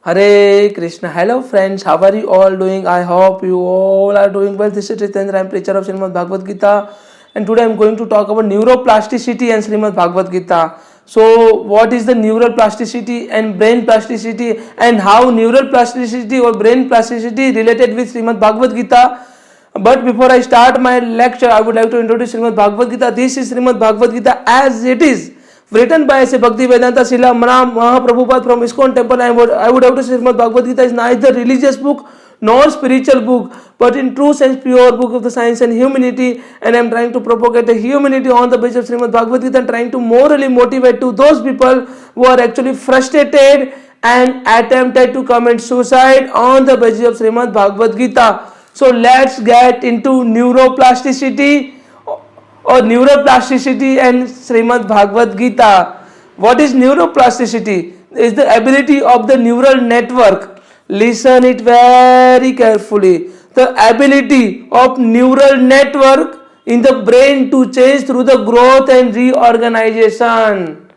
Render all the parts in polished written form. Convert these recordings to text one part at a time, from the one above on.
Hare Krishna. Hello friends, how are you all doing? I hope you all are doing well. This is Jitendra, I am preacher of Shrimad Bhagavad Gita, and today I am going to talk about neuroplasticity and Shrimad Bhagavad Gita. So what is the neural plasticity and brain plasticity, and how neural plasticity or brain plasticity related with Shrimad Bhagavad Gita? But before I start my lecture, I would like to introduce Shrimad Bhagavad Gita. This is Shrimad Bhagavad Gita as it is, written by S. Bhakti Vedanta Srila Mahaprabhupada from ISKCON temple. I would have to say Shrimad Bhagavad Gita is neither religious book nor spiritual book, but in true sense pure book of the science and humanity. And I am trying to propagate the humanity on the basis of Shrimad Bhagavad Gita, and trying to morally motivate to those people who are actually frustrated and attempted to commit suicide on the basis of Shrimad Bhagavad Gita. So let's get into neuroplasticity or neuroplasticity and Shrimad Bhagavad Gita. What is neuroplasticity? Is the ability of the neural network. Listen it very carefully. The ability of neural network in the brain to change through the growth and reorganization.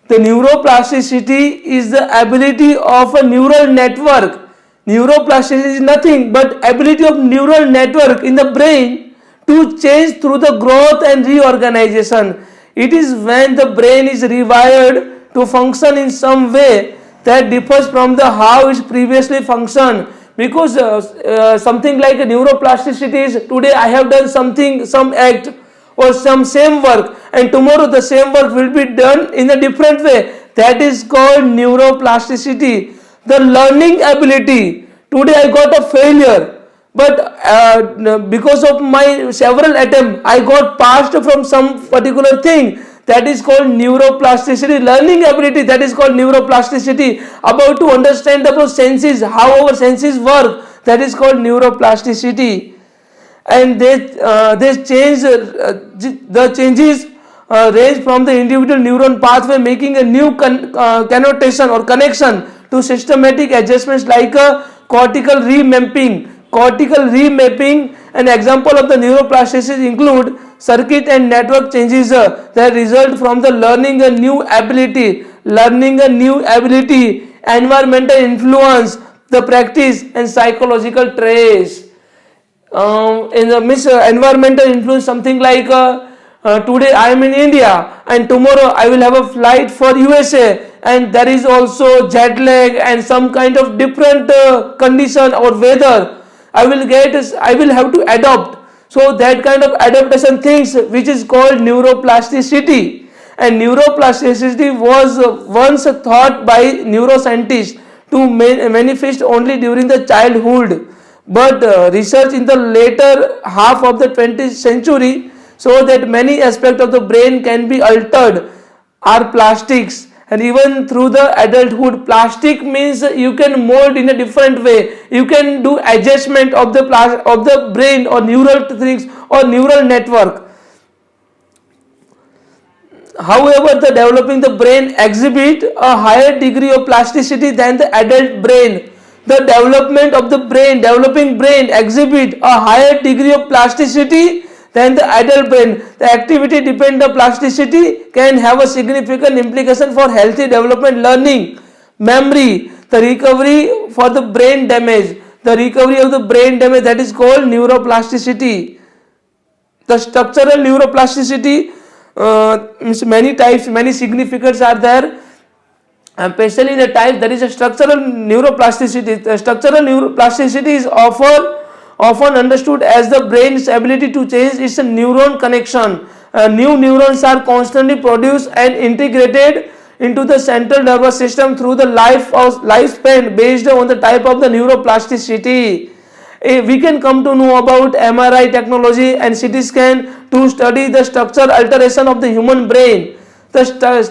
The neuroplasticity is the ability of a neural network. Neuroplasticity is nothing but ability of neural network in the brain to change through the growth and reorganization. It is when the brain is rewired to function in some way that differs from the how it previously functioned. Because something like a neuroplasticity is, today I have done something, some act or some same work, and tomorrow the same work will be done in a different way. That is called neuroplasticity. The learning ability. Today I got a failure, but because of my several attempts I got passed from some particular thing. That is called neuroplasticity. Learning ability, that is called neuroplasticity. About to understand about senses, how our senses work, that is called neuroplasticity. And they change, the changes range from the individual neuron pathway, making a new connotation or connection to systematic adjustments like a cortical remapping. Cortical remapping. An example of the neuroplasticity include circuit and network changes that result from the learning a new ability. Learning a new ability, environmental influence, the practice, and psychological trace. In the environmental influence, something like today I am in India and tomorrow I will have a flight for USA, and there is also jet lag and some kind of different condition or weather. I will have to adopt. So that kind of adaptation things which is called neuroplasticity. And neuroplasticity was once thought by neuroscientists to manifest only during the childhood, but research in the later half of the 20th century show that many aspects of the brain can be altered, are plastics, and even through the adulthood. Plastic means you can mold in a different way, you can do adjustment of the brain or neural things or neural network. However, the developing the brain exhibit a higher degree of plasticity than the adult brain. The developing brain exhibit a higher degree of plasticity than the adult brain. The activity dependent plasticity can have a significant implication for healthy development, learning, memory, the recovery for the brain damage. The recovery of the brain damage, that is called neuroplasticity. The structural neuroplasticity means many types, many significance are there. Especially in the type, there is a structural neuroplasticity. The structural neuroplasticity is often understood as the brain's ability to change its neuron connection. New neurons are constantly produced and integrated into the central nervous system through the lifespan based on the type of the neuroplasticity. We can come to know about MRI technology and CT scan to study the structural alteration of the human brain. Study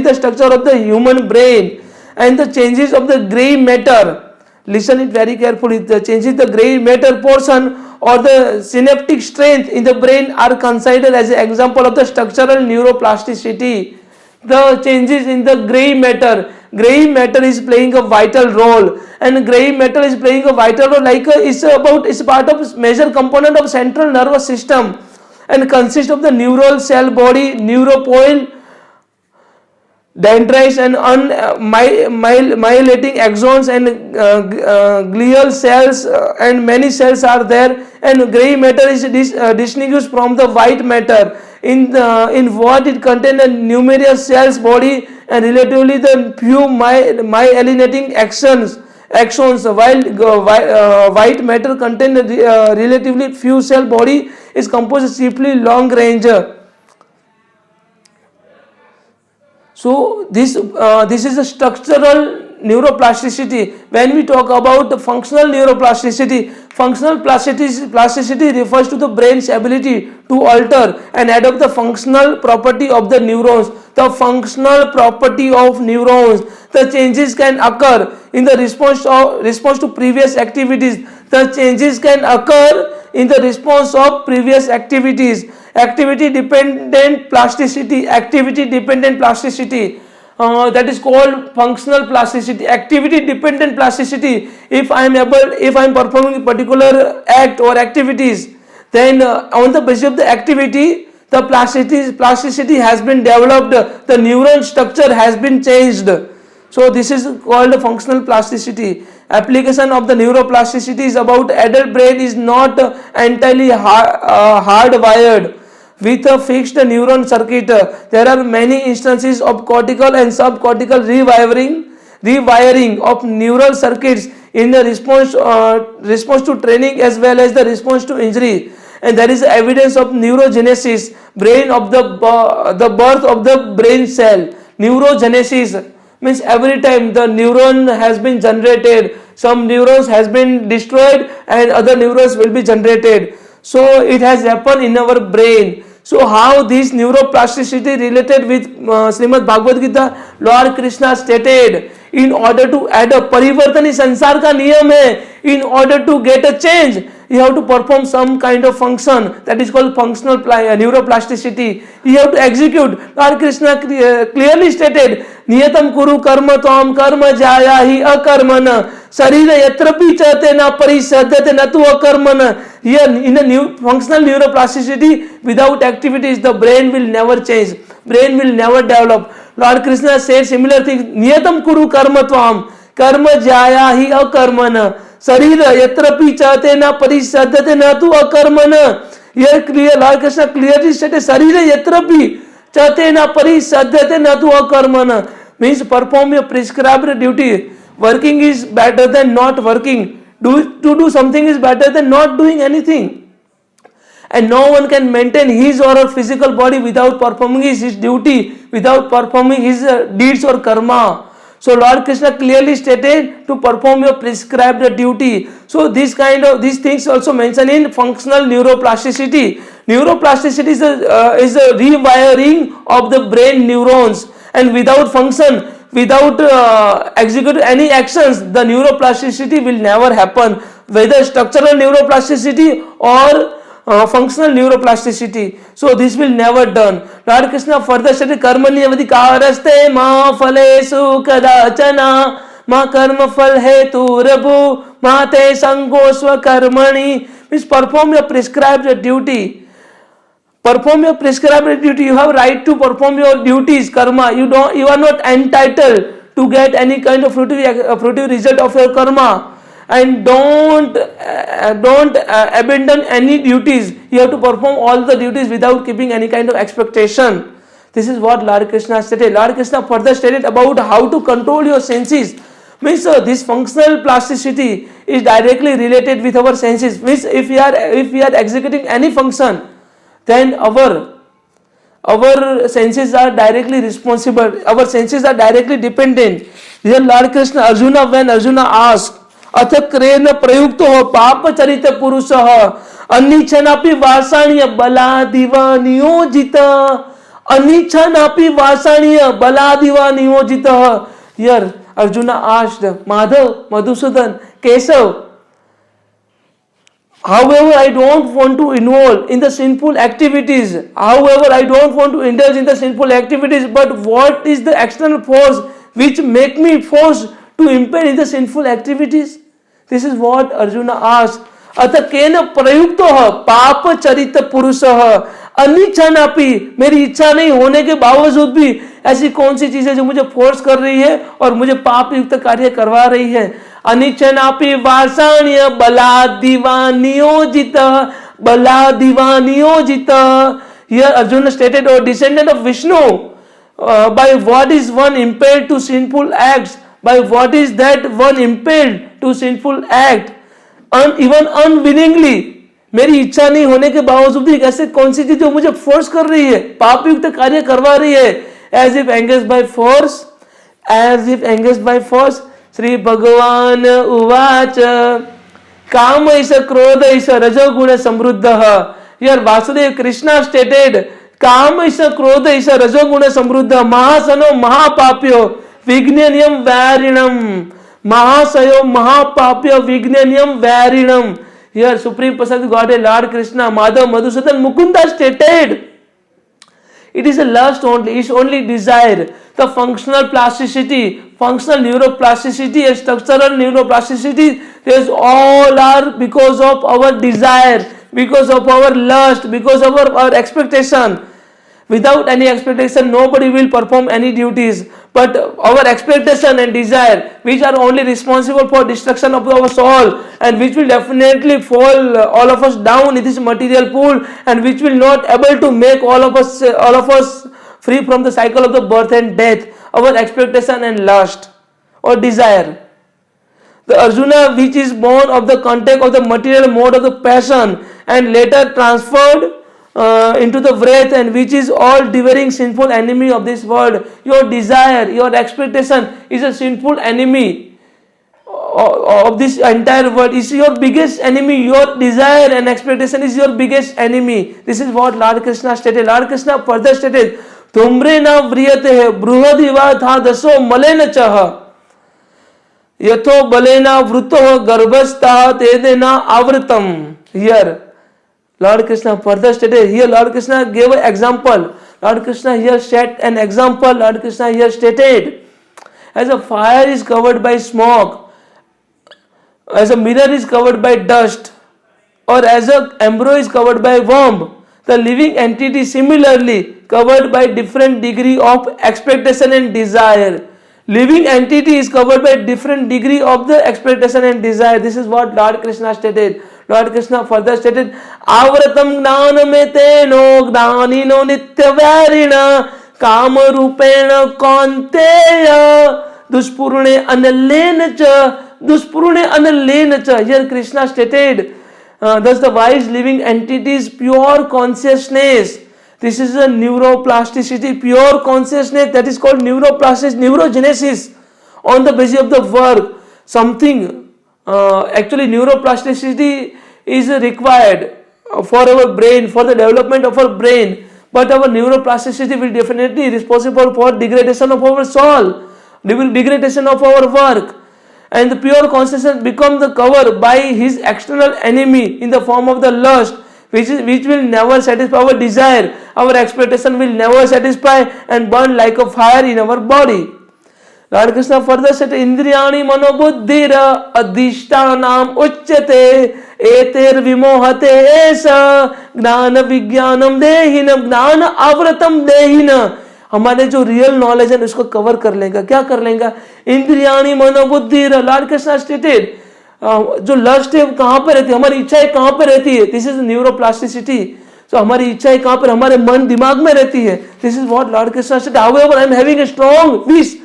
the structure of the human brain and the changes of the gray matter. Listen it very carefully. The changes the gray matter portion or the synaptic strength in the brain are considered as an example of the structural neuroplasticity. The changes in the gray matter. Gray matter is playing a vital role, and gray matter is playing a vital role like it's part of major component of central nervous system, and consists of the neural cell body, neuropil, dendrites and myelinating axons and glial cells and many cells are there, and gray matter is distinguished from the white matter in what it contains a numerous cells body and relatively the few myelinating axons, while white matter contains relatively few cell body is composed chiefly long range. So this is a structural neuroplasticity. When we talk about the functional neuroplasticity, functional plasticity refers to the brain's ability to alter and adapt the functional property of the neurons. The functional property of neurons. The changes can occur in the response to previous activities. The changes can occur in the response of previous activities. Activity dependent plasticity, that is called functional plasticity. Activity dependent plasticity, if I am performing a particular act or activities, then on the basis of the activity the plasticity has been developed, the neuron structure has been changed. So this is called functional plasticity. Application of the neuroplasticity is about adult brain is not entirely hardwired with a fixed neuron circuit. There are many instances of cortical and subcortical rewiring of neural circuits in the response to training as well as the response to injury. And there is evidence of neurogenesis, brain of the birth of the brain cell. Neurogenesis means every time the neuron has been generated, some neurons has been destroyed and other neurons will be generated. So it has happened in our brain. So how this neuroplasticity related with Shrimad Bhagavad Gita, Lord Krishna stated, in order to add a परिवर्तन ही संसार का नियम है, in order to get a change you have to perform some kind of function, that is called functional neuroplasticity. You have to execute. Lord Krishna clearly stated, नियतम कुरु कर्म त्वं कर्म जाया हि अकर्मण शरीर यत्रपि चते न परिसद्यते न तु अकर्मण. Here in a functional neuroplasticity, without activities the brain will never change, brain will never develop. Lord Krishna said similar things, नियतम कुरु कर्म त्वं कर्म जाया हि अकर्मण शरीर यत्रपि चते न परिसद्यते न तु अकर्मण. Here clear, Lord Krishna clearly stated, शरीर यत्रपि चते न परिसद्यते न तु अकर्मण means perform your prescribed duty. Working is better than not working. To do something is better than not doing anything. And no one can maintain his or her physical body without performing his duty, without performing his deeds or karma. So Lord Krishna clearly stated to perform your prescribed duty. So these things also mentioned in functional neuroplasticity. Neuroplasticity is a rewiring of the brain neurons, and without function, without execute any actions, the neuroplasticity will never happen, whether structural neuroplasticity or functional neuroplasticity. So this will never done. Lord Krishna further stated, कर्मणि अधिकारस्ते मा फलेषु कदाचन मा कर्म फल हेतुरभु मा ते संगो स्वकर्मणि. Means perform your prescribed duty. Perform your prescribed duty. You have right to perform your duties, karma. You are not entitled to get any kind of fruitive result of your karma. And don't abandon any duties. You have to perform all the duties without keeping any kind of expectation. This is what Lord Krishna stated. Lord Krishna further stated about how to control your senses. Means this functional plasticity is directly related with our senses. Means if we are executing any function, then our senses are directly responsible. Our senses are directly dependent. Here Lord Krishna, when Arjuna asked, अथ crane प्रयुक्त हो पाप चरित पुरुष अनिच्छनापि वासाणीय बलादिव नियोजित. अनिच्छनापि वासाणीय बलादिव नियोजित. Here Arjuna asked, Madhav, Madhusudan, Kesav, however I don't want to involve in the sinful activities, however I don't want to indulge in the sinful activities, but what is the external force which make me forced to impede in the sinful activities? This is what Arjuna asked. अतः केन प्रयुक्त पाप चरित पुरुष अनिच्छानापि, मेरी इच्छा नहीं होने के बावजूद भी ऐसी कौन सी चीज है जो मुझे फोर्स कर रही है और मुझे पाप युक्त कार्य करवा रही है? अनिच्छनापि वासण्य बलादिवानियोजित बलादिवानियोजित. Here Arjuna stated, "O descendant of Vishnu, by what is one impelled to sinful acts? By what is that one impelled to sinful act? Even unwillingly." मेरी इच्छा नहीं होने के बावजूद भी ऐसे कौन सी चीज जो मुझे फोर्स कर रही है, पाप युक्त कार्य करवा रही है? As if engaged by force, as if engaged by force. Shri भगवान उवाच काम ऐस क्रोध ऐस रजोगुण समृद्ध. Here Vasudev Krishna stated, काम ऐस क्रोध ऐस रजोगुण समृद्ध महासनो महापाप्यो विज्ञानियम वैरिणम. महासयो महापाप्य विज्ञानियम वैरिणम. Here Supreme Personality Godhead Lord Krishna, Madhav, Madhusudan, Mukunda stated, it is a lust only, it's only desire. The functional plasticity, functional neuroplasticity and structural neuroplasticity, these all are because of our desire, because of our lust, because of our expectation. Without any expectation, nobody will perform any duties. But our expectation and desire, which are only responsible for destruction of our soul, and which will definitely fall all of us down in this material pool, and which will not able to make all of us free from the cycle of the birth and death. Our expectation and lust or desire. The Arjuna, which is born of the contact of the material mode of the passion, and later transferred into the breath, and which is all devouring sinful enemy of this world. Your desire, your expectation is a sinful enemy of this entire world. Is your biggest enemy. Your desire and expectation is your biggest enemy. This is what Lord Krishna stated. Lord Krishna further stated, "Tumre na vriyate bruhadiva tha daso malena chah yatho balena vruto garbhastha tedena avritam." Here Lord Krishna further stated, here Lord Krishna gave an example. Lord Krishna here set an example. Lord Krishna here stated, as a fire is covered by smoke, as a mirror is covered by dust, or as a embryo is covered by worm, the living entity similarly covered by different degree of expectation and desire. Living entity is covered by different degree of the expectation and desire. This is what Lord Krishna stated. Lord Krishna further stated, "Avratam gnaname teno gnanino nityavairina काम रूपेण कौन्तेय दुष्पूर्णे अनलेन च." Here Krishna stated, thus the wise living entity's pure consciousness. This is a neuroplasticity, pure consciousness, that is called neurogenesis on the basis of the work. Something actually neuroplasticity is required for our brain, for the development of our brain, but our neuroplasticity will definitely be responsible for degradation of our soul, degradation of our work, and the pure consciousness become the cover by his external enemy in the form of the lust, which will never satisfy our desire. Our expectation will never satisfy and burn like a fire in our body. Lord Krishna further said, "Indriyani manobuddhira adhishtanam uchyate eter vimohate esa ज्ञान विज्ञानम देहिनम ज्ञान आवृतम देहिना." हमारे जो real knowledge है उसको cover कर लेगा. क्या कर लेगा? इंद्रियाणी मनोबुद्धि. लॉर्ड कृष्णा स्टेटेड, जो लस्ट है कहाँ पे रहती है, हमारी इच्छाएं कहाँ पे रहती है? This is neuroplasticity. तो हमारी इच्छाएं कहाँ पर? हमारे मन दिमाग में रहती है. This is what Lord Krishna said. However I am having a strong wish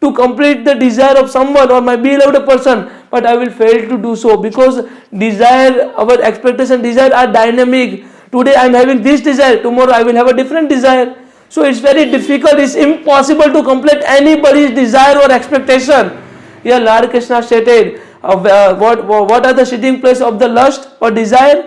to complete the desire of someone or my beloved person, but I will fail to do so because desire, our expectation, desire are dynamic. Today I am having this desire, tomorrow I will have a different desire. So it's very difficult, it's impossible to complete anybody's desire or expectation. Here Lord Krishna stated, what are the sitting place of the lust or desire?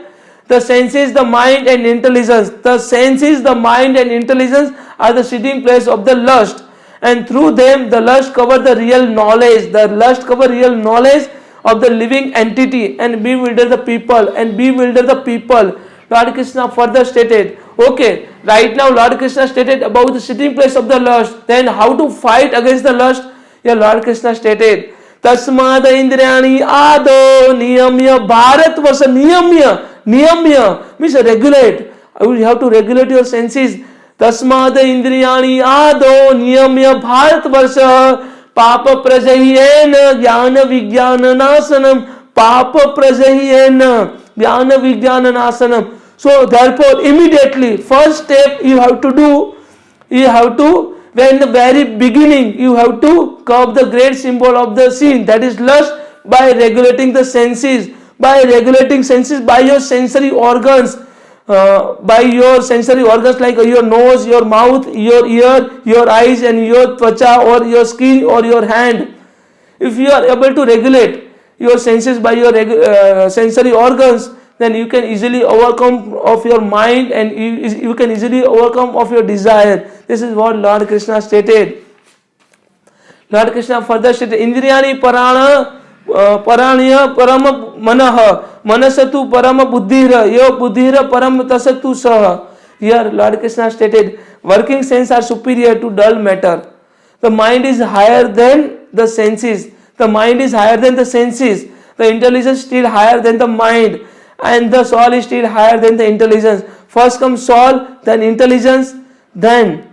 The senses, the mind and intelligence. The senses, the mind and intelligence are the sitting place of the lust. And through them, the lust cover the real knowledge. The lust cover real knowledge of the living entity and bewilder the people. Lord Krishna further stated, okay, right now Lord Krishna stated about the sitting place of the lust. Then how to fight against the lust? Here Lord Krishna stated, Tasmad Indriyani Ado Niyamya Bharat Vasa Niyamya means regulate. You have to regulate your senses. तस्माद इंद्रियाणि आदो नियम्य भारतवर्ष पाप प्रजह्येन ज्ञान विज्ञान नाशनम पाप प्रजह्येन ज्ञान विज्ञान नाशनम. So therefore immediately first step you have to do, you have to, when the very beginning you have to curb the great symbol of the sin, that is lust, by regulating the senses, by regulating senses by your sensory organs, by your sensory organs like your nose, your mouth, your ear, your eyes and your tvacha or your skin or your hand. If you are able to regulate your senses by your sensory organs, then you can easily overcome of your mind and you can easily overcome of your desire. This is what Lord Krishna stated. Lord Krishna further stated, Indriyani paranya param manah manasatu param buddhira yo buddhira param tasatu sah. Here Lord Krishna stated, working senses are superior to dull matter. The mind is higher than the senses. The mind is higher than the senses. The intelligence is still higher than the mind. And the soul is still higher than the intelligence. First comes soul, then intelligence, then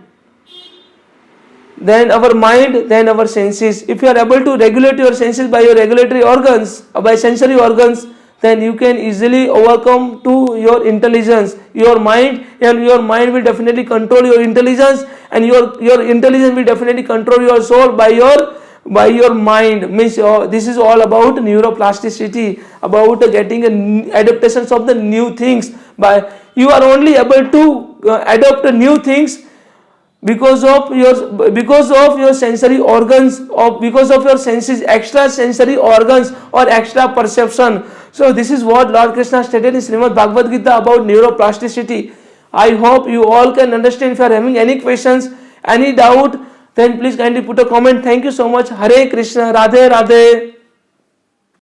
our mind, then our senses. If you are able to regulate your senses by your regulatory organs, by sensory organs, then you can easily overcome to your intelligence, your mind, and your mind will definitely control your intelligence, and your intelligence will definitely control your soul by your mind. Means this is all about neuroplasticity, about getting adaptations of the new things. By you are only able to adopt new things because of your sensory organs, or because of your senses, extra sensory organs or extra perception. So this is what Lord Krishna stated in Shrimad Bhagavad Gita about neuroplasticity. I hope you all can understand. If you are having any questions, any doubt, then please kindly put a comment. Thank you so much. Hare Krishna. Radhe Radhe.